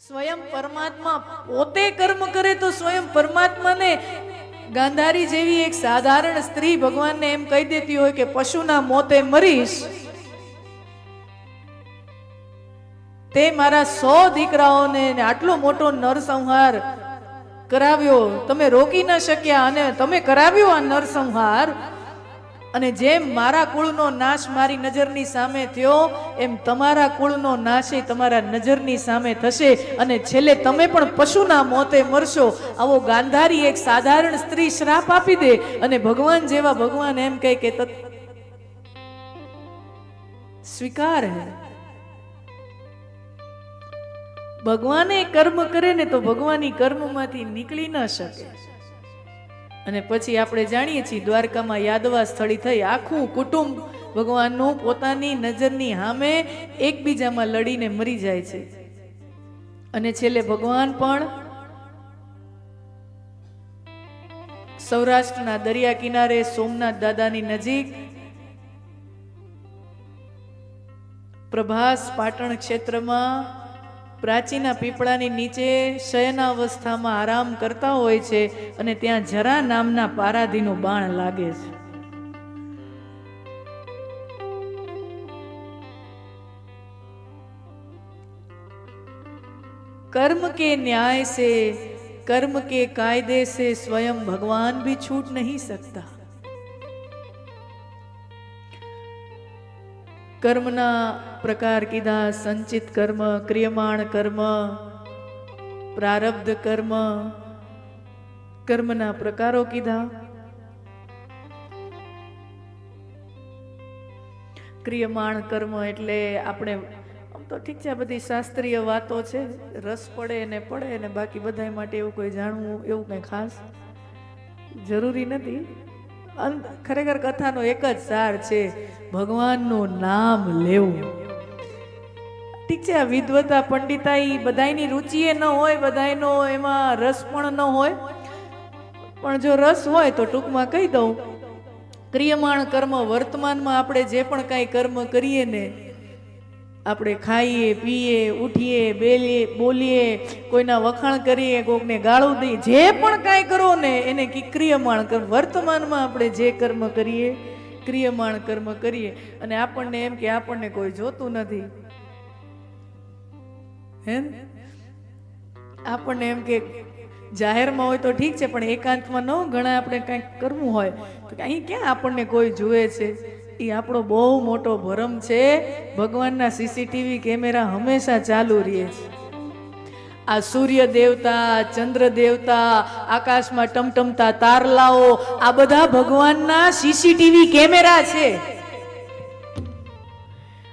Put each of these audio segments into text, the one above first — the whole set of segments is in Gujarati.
સ્વયં પરમાત્મા પોતે કર્મ કરે તો સ્વયં પરમાત્માને ગાંધારી જેવી એક સાધારણ સ્ત્રી ભગવાનને એમ કહી દેતી હોય કે પશુના મોતે મરીશ, તે મારા 100 દીકરાઓને આટલો મોટો નરસંહાર કરાવ્યો, તમે રોકી ન શક્યા અને તમે કરાવ્યો આ નરસંહાર, અને જેમ મારા કુળનો નાશ મારી નજરની સામે થયો એમ તમારા કુળનો નાશ તમારા નજરની સામે થશે અને છેલ્લે તમે પણ પશુના મોતે મરશો. આવો ગાંધારી એક સાધારણ સ્ત્રી શ્રાપ આપી દે અને ભગવાન જેવા ભગવાન એમ કહે કે સ્વીકાર હે. ભગવાને કર્મ કરે ને તો ભગવાનની કર્મમાંથી નીકળી ન શકે. અને પછી આપણે જાણીએ છીએ દ્વારકામાં યાદવા સ્થળી થઈ આખું કુટુંબ ભગવાનનું પોતાની નજરની સામે એકબીજામાં લડીને મરી જાય છે અને છેલ્લે ભગવાન પણ સૌરાષ્ટ્રના દરિયા કિનારે સોમનાથ દાદાની નજીક પ્રભાસ પાટણ ક્ષેત્રમાં પ્રાચીના પીપળાની નીચે શયનાવસ્થામાં આરામ કરતા હોય છે અને ત્યાં જરા નામના પારાધીનું બાણ લાગે છે. कर्म के न्याय से, कर्म के कायदे से स्वयं भगवान भी छूट नहीं सकता. कर्मना प्रकार कीधा संचित कर्म, क्रियमाण कर्म, प्रारब्ध कर्म. कर्मना प्रकारो कीधा. क्रियमाण कर्म એટલે આપણે આમ તો ઠીક છે, આ બધી શાસ્ત્રીય વાતો છે, રસ પડે ને પડે ને બાકી બધા માટે એવું કોઈ જાણવું એવું કંઈ ખાસ જરૂરી નથી. ખરેખર કથાનો એક જ સાર છે, ભગવાનનું નામ લેવું. ઠીક છે, આ વિદ્વતા પંડિતાઈ બધાયની રુચિએ ન હોય, બધાયનો એમાં રસ પણ ન હોય, પણ જો રસ હોય તો ટૂંકમાં કહી દઉં. ક્રિયમાણ કર્મ, વર્તમાનમાં આપણે જે પણ કાંઈ કર્મ કરીએ ને, આપણે ખાઈએ પીએ ઉઠીએ બોલીએ, કોઈના વખાણ કરીએ, કોઈકને ગાળું દઈએ, જે પણ કાંઈ કરો ને એને ક્રિયમાણ કર્મ. વર્તમાનમાં આપણે જે કર્મ કરીએ ક્રિયમાણ કર્મ કરીએ અને આપણને એમ કે આપણને કોઈ જોતું નથી, હે, આપણને એમ કે જાહેરમાં હોય તો ઠીક છે પણ એકાંતમાં ન ઘણા આપણે કંઈક કરવું હોય તો અહીં ક્યાં આપણને કોઈ જુએ છે. એ આપણો બહુ મોટો ભરમ છે. ભગવાનના સીસીટીવી કેમેરા હંમેશા ચાલુ રહે છે. આ સૂર્ય દેવતા, ચંદ્ર દેવતા, આકાશમાં ટમટમતા તારલાઓ, આ બધા ભગવાનના સીસીટીવી કેમેરા છે.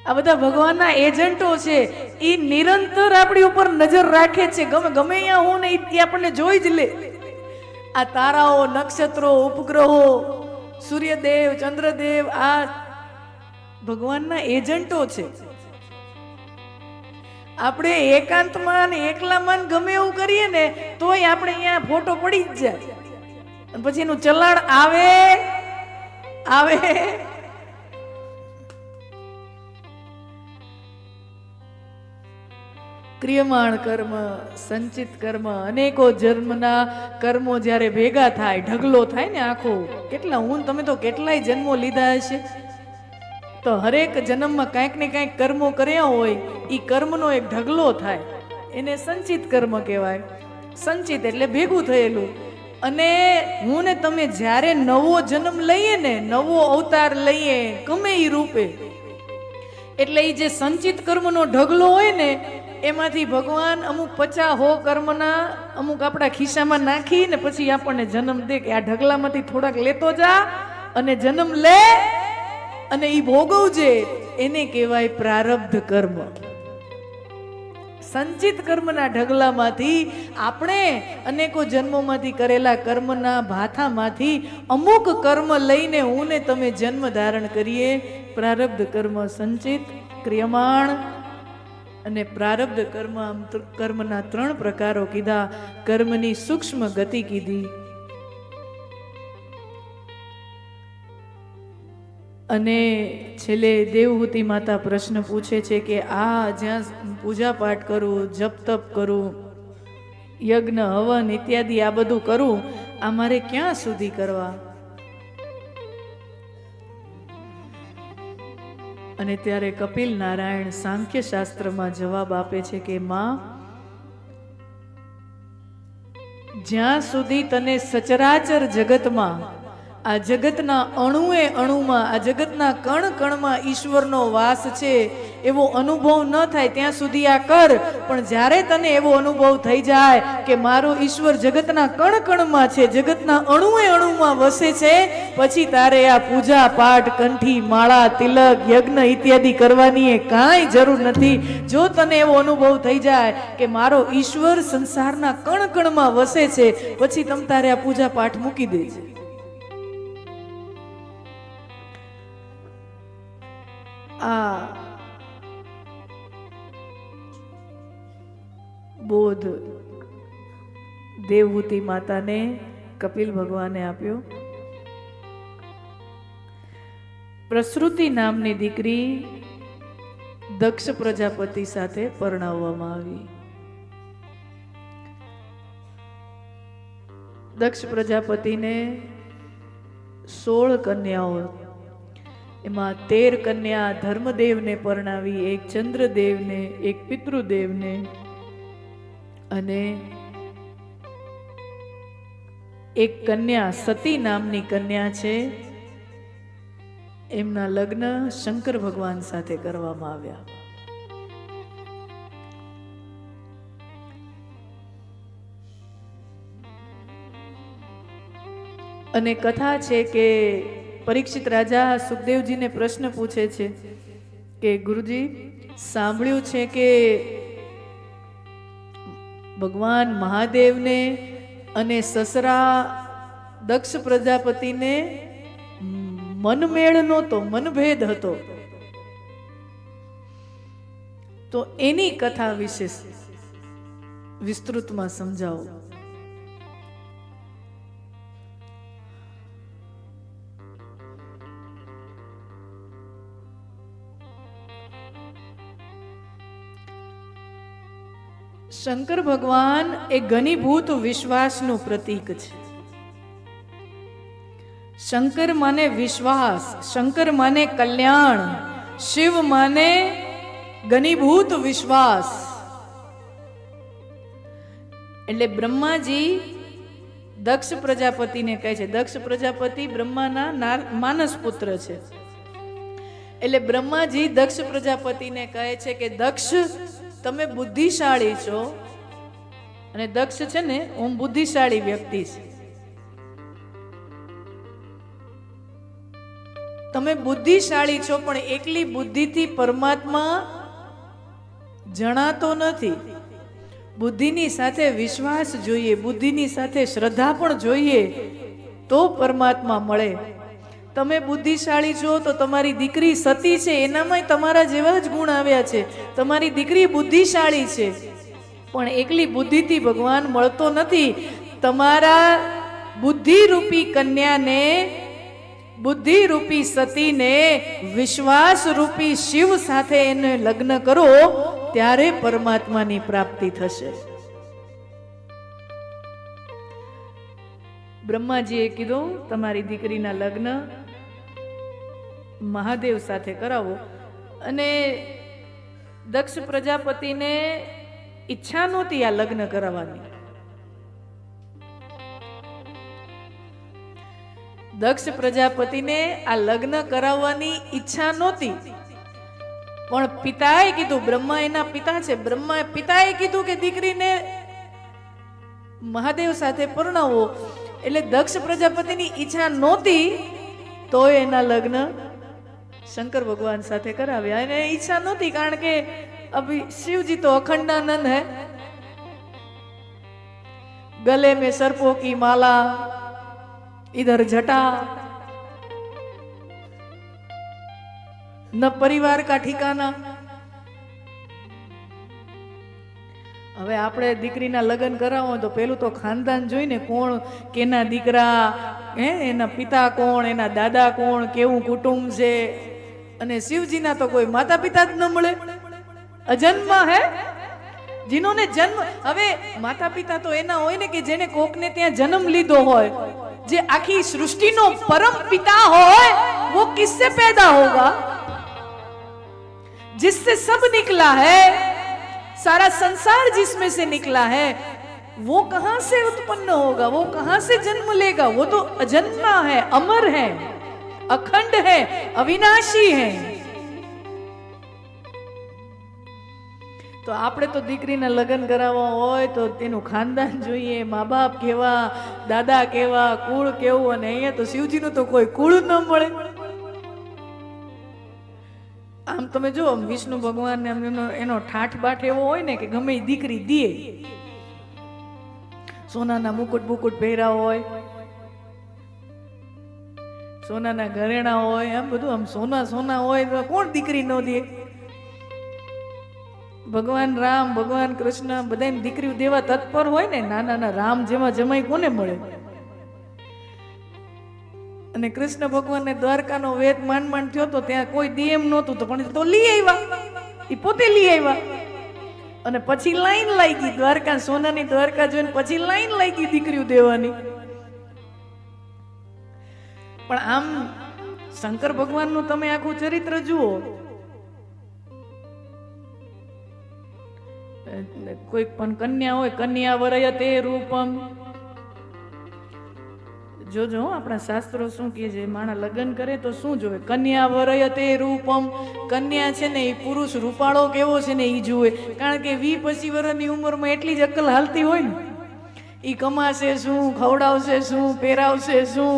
આ બધા ભગવાનના એજન્ટો છે. એ નિરંતર આપણી ઉપર નજર રાખે છે. ગમે અહીંયા હું ને એ આપણને જોઈ જ લે. આ તારાઓ, નક્ષત્રો, ઉપગ્રહો, સૂર્યદેવ, ચંદ્રદેવ આ ભગવાનના એજન્ટો છે. આપણે એકાંતમાં ને એકલામાં ગમે એવું કરીએ ને તોય આપણે અહીંયા ફોટો પડી જ જાય અને પછી એનું ચલાણ આવે. ક્રિયમાણ કર્મ, સંચિત કર્મ, અનેકો જન્મના કર્મો જ્યારે ભેગા થાય, ઢગલો થાય ને આખો, કેટલા હું તમે તો કેટલાય જન્મો લીધા હશે, તો હરેક જન્મમાં કાંઈક ને કાંઈક કર્મો કર્યા હોય, એ કર્મનો એક ઢગલો થાય, એને સંચિત કર્મ કહેવાય. સંચિત એટલે ભેગું થયેલું. અને હું ને તમે જ્યારે નવો જન્મ લઈએ ને, નવો અવતાર લઈએ ગમે એ રૂપે, એટલે એ જે સંચિત કર્મનો ઢગલો હોય ને એમાંથી ભગવાન અમુક 50 કર્મના અમુક આપણા ખિસ્સામાં નાખી ને પછી આપણને જન્મ દે કે આ ઢગલામાંથી થોડાક લેતો જા અને જન્મ લે અને એ ભોગવજે. એને કહેવાય પ્રારબ્ધ કર્મ. સંચિત કર્મના ઢગલામાંથી આપણે અનેકો જન્મોમાંથી કરેલા કર્મના ભાથામાંથી અમુક કર્મ લઈને હું ને તમે જન્મ ધારણ કરીએ. પ્રારબ્ધ કર્મ, સંચિત, ક્રિયમાણ અને પ્રારબ્ધ કર્મ. આમ કર્મના 3 પ્રકારો કીધા. કર્મની સૂક્ષ્મ ગતિ કીધી અને છેલ્લે દેવહૂતિ માતા પ્રશ્ન પૂછે છે કે આ જ્યાં પૂજા પાઠ કરું, જપ તપ કરું, યજ્ઞ હવન ઇત્યાદિ આ બધું કરું, આ મારે ક્યાં સુધી કરવા? અને ત્યારે કપિલ નારાયણ સાંખ્ય શાસ્ત્રમાં જવાબ આપે છે કે માં, જ્યાં સુધી તને સચરાચર જગતમાં, આ જગતના અણુએ અણુમાં, આ જગતના કણ કણમાં ઈશ્વરનો વાસ છે એવો અનુભવ ન થાય ત્યાં સુધી આ કર. પણ જ્યારે તને એવો અનુભવ થઈ જાય કે મારો ઈશ્વર જગતના કણ કણમાં છે, જગતના અણુએ અણુમાં વસે છે, પછી તારે આ પૂજા પાઠ, કંઠી માળા, તિલક, યજ્ઞ ઇત્યાદિ કરવાની એ કાંઈ જરૂર નથી. જો તને એવો અનુભવ થઈ જાય કે મારો ઈશ્વર સંસારના કણ કણમાં વસે છે, પછી તમ તારે આ પૂજા પાઠ મૂકી દેજે. આ બોધ દેવહૂતિ માતાને કપિલ ભગવાને આપ્યો. પ્રસૃતિ નામની દીકરી દક્ષ પ્રજાપતિ સાથે પરણાવવામાં આવી. દક્ષ પ્રજાપતિને 16 કન્યાઓ, એમાં 13 કન્યા ધર્મદેવને પરણાવી, એક ચંદ્રદેવને, એક પિતૃદેવને, અને એક કન્યા સતી નામની કન્યા છે, એમના લગ્ન શંકર ભગવાન સાથે કરવામાં આવ્યા. અને કથા છે કે પરીક્ષિત રાજા સુખદેવજીને પ્રશ્ન પૂછે છે કે ગુરુજી, સાંભળ્યું છે કે ભગવાન મહાદેવને અને સસરા દક્ષ પ્રજાપતિને મનમેળ નહોતો, મનભેદ હતો, તો એની કથા વિશે વિસ્તૃતમાં સમજાવો. શંકર ભગવાન એ ઘનીભૂત વિશ્વાસનું પ્રતીક છે. શંકર માને વિશ્વાસ, શંકર માને કલ્યાણ, શિવ માને ઘનીભૂત વિશ્વાસ. એટલે બ્રહ્માજી દક્ષ પ્રજાપતિને કહે છે, દક્ષ પ્રજાપતિ બ્રહ્માના માનસ પુત્ર છે, એટલે બ્રહ્માજી દક્ષ પ્રજાપતિને કહે છે કે દક્ષ, તમે બુદ્ધિશાળી છો, અને દક્ષ છે ને ઓમ બુદ્ધિશાળી વ્યક્તિ છે, તમે બુદ્ધિશાળી છો, પણ એકલી બુદ્ધિથી પરમાત્મા જણાતો નથી. બુદ્ધિની સાથે વિશ્વાસ જોઈએ, બુદ્ધિની સાથે શ્રદ્ધા પણ જોઈએ, તો પરમાત્મા મળે. તમે બુદ્ધિશાળી છો તો તમારી દીકરી સતી છે, એનામાં તમારા જેવા જ ગુણ આવ્યા છે. તમારી દીકરી બુદ્ધિશાળી છે, પણ એકલી બુદ્ધિથી ભગવાન મળતો નથી. તમારા બુદ્ધિરૂપી કન્યાને, બુદ્ધિરૂપી સતીને વિશ્વાસરૂપી શિવ સાથે એને લગ્ન કરો, ત્યારે પરમાત્માની પ્રાપ્તિ થશે. બ્રહ્માજીએ કીધું તમારી દીકરીના લગ્ન મહાદેવ સાથે કરાવો. અને દક્ષ પ્રજાપતિને ઈચ્છા નહોતી આ લગ્ન કરાવવાની. દક્ષ પ્રજાપતિને આ લગ્ન કરાવવાની ઈચ્છા નહોતી, પણ પિતાએ કીધું, બ્રહ્મા એના પિતા છે, પિતાએ કીધું કે દીકરીને મહાદેવ સાથે પરણાવો. એટલે દક્ષ પ્રજાપતિની ઈચ્છા નહોતી, તો એના લગ્ન શંકર ભગવાન સાથે કરાવ્યા. એને ઈચ્છા નહોતી, કારણ કે અભી શિવજી તો અખંડાનંદ હૈ, गले में सर्पों की माला, इधर जटा, न परिवार का ठिकाना. હવે આપણે દીકરીના લગ્ન કરાવો તો પેલું તો ખાનદાન જોઈને કોણ કેના દીકરા, એના પિતા કોણ, એના દાદા કોણ, કેવું કુટુંબ છે. અને શિવજીના તો કોઈ માતા પિતા જ ન મળે, અજન્મ હે जिन्होंने जन्म. હવે માતા પિતા તો એના હોય ને કે જેને કોકને ત્યાં જન્મ લીધો હોય, જે આખી સૃષ્ટિનો પરમ પિતા હોય, वो किससे पैदा होगा? जिससे सब निकला है, सारा संसार जिसमें से निकला है, वो कहां से उत्पन्न होगा, वो कहां से जन्म लेगा? वो तो अजन्मा है, अमर है, अखंड है, अविनाशी है. તો આપણે તો દીકરીના લગ્ન કરાવવા હોય તો તેનું ખાનદાન જોઈએ, મા બાપ કેવા, દાદા કેવા, કુળ કેવું. અને અહીંયા તો શિવજીનું તો કોઈ કુળ ન મળે. આમ તમે જો વિષ્ણુ ભગવાન એનો ઠાઠ બાઠ એવો હોય ને કે ગમે દીકરી દે, સોનાના મુકુટ બુકુટ પહેર્યા હોય, સોનાના ઘરેણા હોય, આમ બધું આમ સોના સોના હોય તો કોણ દીકરી ન દે? ભગવાન રામ, ભગવાન કૃષ્ણ બધા દીકરીઓ દેવા તત્પર હોય ને. નાના રામ જેવા જમાઈ કોને મળે? અને કૃષ્ણ ભગવાનને દ્વારકાનો વેદ માંડ થયો તો ત્યાં કોઈ દે એમ નહોતું, તો પણ તો લઈ આવ્યા, એ પોતે લઈ આવ્યા. અને પછી લાઈન લાગી દ્વારકા, સોનાની દ્વારકા જોઈને પછી લાઈન લાગી દીકરીઓ દેવાની. પણ આમ શંકર ભગવાનનું તમે આખું ચરિત્ર જુઓ, કોઈક પણ કન્યા હોય, કન્યા વરયતે રૂપમ. જોજો આપણા શાસ્ત્રો શું કહે છે, માણા લગ્ન કરે તો શું જોવે? કન્યા વરયતે રૂપમ. કન્યા છે ને એ પુરુષ રૂપાળો કેવો છે ને એ જુએ. કારણ કે 20-25 વર્ષની ઉંમરમાં એટલી જ અક્કલ હાલતી હોય ને, એ કમાશે શું, ખવડાવશે શું, પહેરાવશે શું,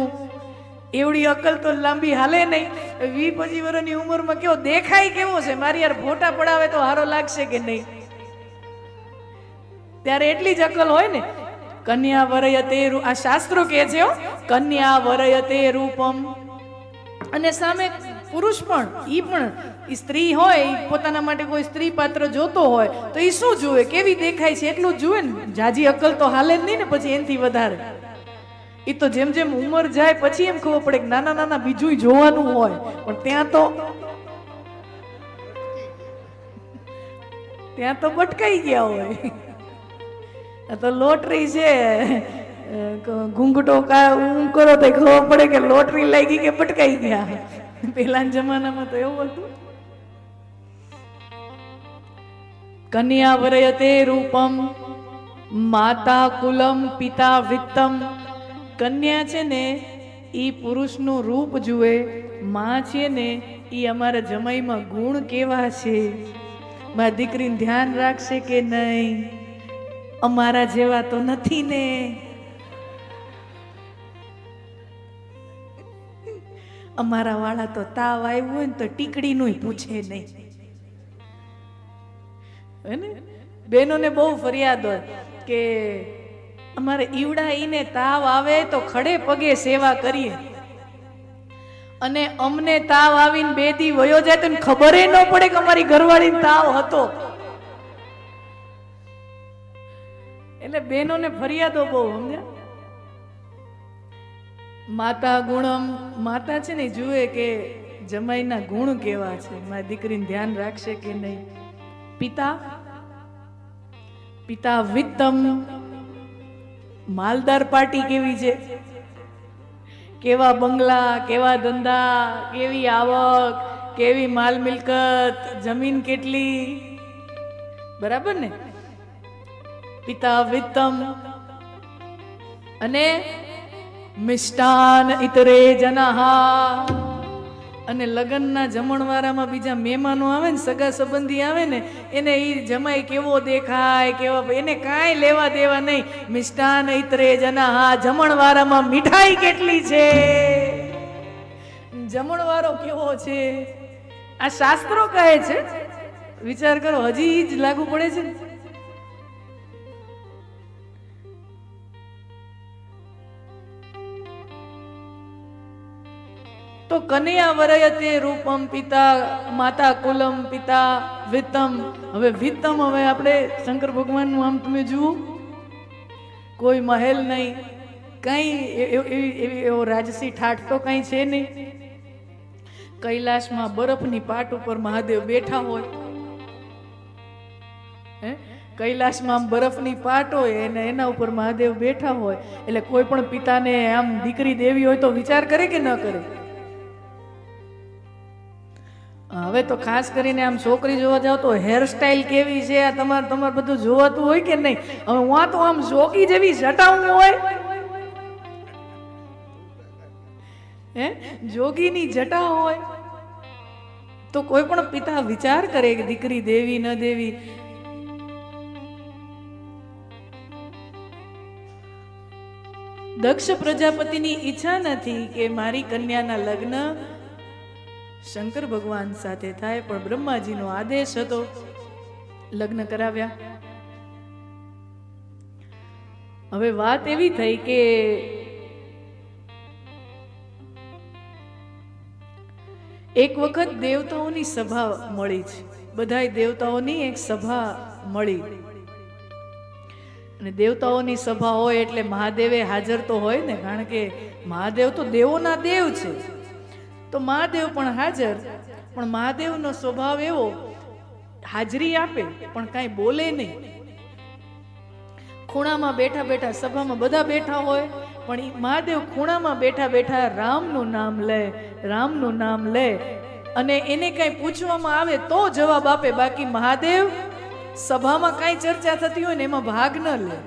એવડી અક્કલ તો લાંબી હાલે નહીં. 20-25 વર્ષની ઉંમરમાં કેવો દેખાય કેવો છે, મારી યાર ફોટા પડાવે તો હારો લાગશે કે નહીં, ત્યારે એટલી જ અક્કલ હોય ને. કન્યા વરયતે, આ શાસ્ત્રો કહે છે કન્યા વરયતે રૂપમ. અને સામે પુરુષ પણ, ઈ પણ સ્ત્રી હોય, પોતાના માટે કોઈ સ્ત્રી પાત્ર જોતો હોય તો ઈ શું જુએ, કેવી દેખાય છે એટલું જુએ ને. જાજી અક્કલ તો હાલે જ નહીં ને પછી એનથી વધારે. ઈ તો જેમ જેમ ઉંમર જાય પછી એમ ખબર પડે કે નાના નાના બીજું જોવાનું હોય. પણ ત્યાં તો ભટકાઈ ગયા હોય. તો લોટરી છે, ઘૂંઘટો કરો તો ખબર પડે કે લોટરી લાગી કે ભટકાઈ ગયા. પેલાના જમાનામાં તો એવું હતું. કન્યા વરયતે રૂપમ માતા કુલમ પિતા વિત્તમ. કન્યા છે ને ઈ પુરુષનું રૂપ જુએ, માં છે ને ઈ અમારા જમાઈમાં ગુણ કેવા છે, મારી દીકરીને ધ્યાન રાખશે કે નહીં, અમારા જેવા તો નથી ને. અમારા વાળા તો તાવ આવ્યો હોય ને તો ટીકડીનું પૂછે નહીં. હે ને બહેનોને બહુ ફરિયાદ હોય કે અમારે ઈવડા ઈને તાવ આવે તો ખડે પગે સેવા કરીએ, અને અમને તાવ આવીને 2 દી વયો જાય તો ખબર ન પડે કે અમારી ઘરવાળીને તાવ હતો. એટલે બહેનોને ફરિયાદો બહુ, સમજ્યા? માતા ગુણમ. માતા છે ને જુએ કે જમાઈના ગુણ કેવા છે, મારી દીકરીને ધ્યાન રાખશે કે નહીં. પિતા પિતા વિત્તમ. માલદાર પાર્ટી કેવી છે, કેવા બંગલા, કેવા ધંધા, કેવી આવક, કેવી માલ મિલકત, જમીન કેટલી, બરાબર ને? પિતા વિત્તમ. અને મિષ્ટાન ઇતરે જનહા. અને લગ્નના જમણવારામાં બીજા મહેમાનો આવે ને, સગા સંબંધી આવે ને, એને ઈ જમાઈ કેવો દેખાય, કેવા, એને કાંઈ લેવા દેવા નહીં. મિષ્ટાન ઇતરે જનહા. જમણવારામાં મીઠાઈ કેટલી છે, જમણવારો કેવો છે, આ શાસ્ત્રો કહે છે. વિચાર કરો, હજી જ લાગુ પડે છે ને. તો કનૈયા વરયતે રૂપમ પિતા માતા કુલમ પિતા વિત્તમ. હવે વિત્તમ, હવે આપણે શંકર ભગવાનનું આમ તમે જુઓ, કોઈ મહેલ નહીં, કઈ એવો રાજસી ઠાઠ તો કઈ છે નહીં. કૈલાસમાં બરફની પાટ ઉપર મહાદેવ બેઠા હોય, કૈલાસમાં બરફની પાટ હોય અને એના ઉપર મહાદેવ બેઠા હોય, એટલે કોઈ પણ પિતાને આમ દીકરી દેવી હોય તો વિચાર કરે કે ન કરે? હવે તો ખાસ કરીને આમ છોકરી જોવા જાવ તો હેરસ્ટાઈલ કેવી છે આ તમારે બધું જોવાતું હોય કે નહીં? હવે હું તો આમ જોકી જેવી જટાવું હોય, જોગીની જટા હોય, તો કોઈ પણ પિતા વિચાર કરે કે દીકરી દેવી ન દેવી. દક્ષ પ્રજાપતિની ઈચ્છા નથી કે મારી કન્યાના લગ્ન શંકર ભગવાન સાથે થાય, પણ બ્રહ્માજીનો આદેશ હતો, લગ્ન કરાવ્યા. હવે વાત એવી થઈ કે એક વખત દેવતાઓની સભા મળી છે, બધાય દેવતાઓની એક સભા મળી, અને દેવતાઓની સભા હોય એટલે મહાદેવે હાજર તો હોય ને, કારણ કે મહાદેવ તો દેવોના દેવ છે, તો મહાદેવ પણ હાજર. પણ મહાદેવનો સ્વભાવ એવો, હાજરી આપે પણ કાંઈ બોલે નહીં. ખૂણામાં બેઠા બેઠા, સભામાં બધા બેઠા હોય, પણ મહાદેવ ખૂણામાં બેઠા બેઠા રામનું નામ લે, રામનું નામ લે, અને એને કાંઈ પૂછવામાં આવે તો જવાબ આપે. બાકી મહાદેવ સભામાં કાંઈ ચર્ચા થતી હોય ને એમાં ભાગ ન લે.